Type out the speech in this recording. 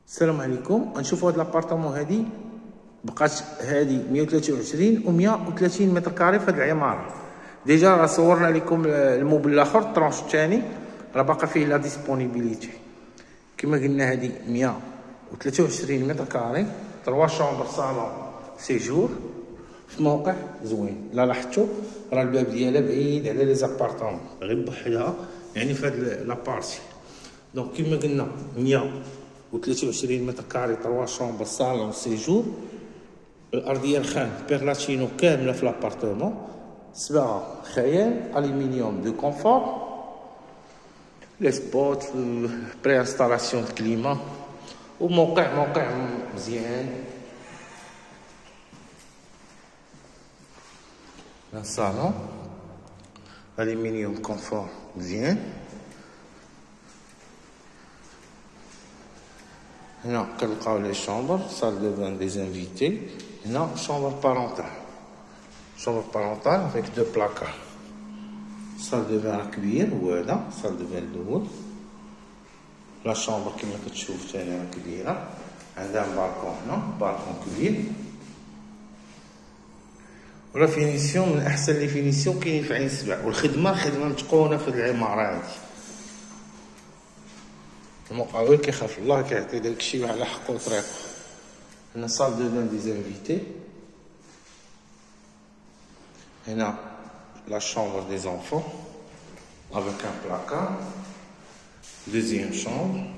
السلام عليكم. غنشوفوا هاد لابارتمون هادي بقات هادي 123 و 130 متر كاري في هاد العماره. ديجا راه صورنا لكم الموبل الاخر الطرونش الثاني راه باقا فيه لا ديسپونيبيليتي. كما قلنا هادي 123 متر كاري 3 شومبر صالون سيجور في موقع زوين. لا لاحظتوا راه الباب ديالها بعيد على لي زابارتمون غير بوحدها، يعني في هاد لابارتي. دونك كما قلنا 123 متر كاري 3 شومبر صالون سيجور. الارضيه الخام بيرلاتشينو كامله في لابارتمون، سبعه خيال الومنيوم دو كونفور، لي سبوت بري انستالاسيون د كليما، وموقع مزيان. لا صالون الومنيوم كونفور مزيان. هنا كنلقاو لي شومبر سال دو بان دي انفيتي. هنا شومبر بارونتال افيك دو بلاكار. سال دو بان كبير وهذا سال دو بان الاول. لا شومبر كما كتشوف تاني كبيره، عندها بالكون هنا بالكون كبير. ولا فينيسيون من احسن لي فينيسيون كاينين في عين سبع، والخدمه متقونه في العماره هادي. المقاول كيخاف الله كيعطي داكشي على حقه وطريقه. هنا صال دو بان دي انفيتي. هنا لا شومبر دي زونفون افيك ان بلاكار. دوزيام شومبر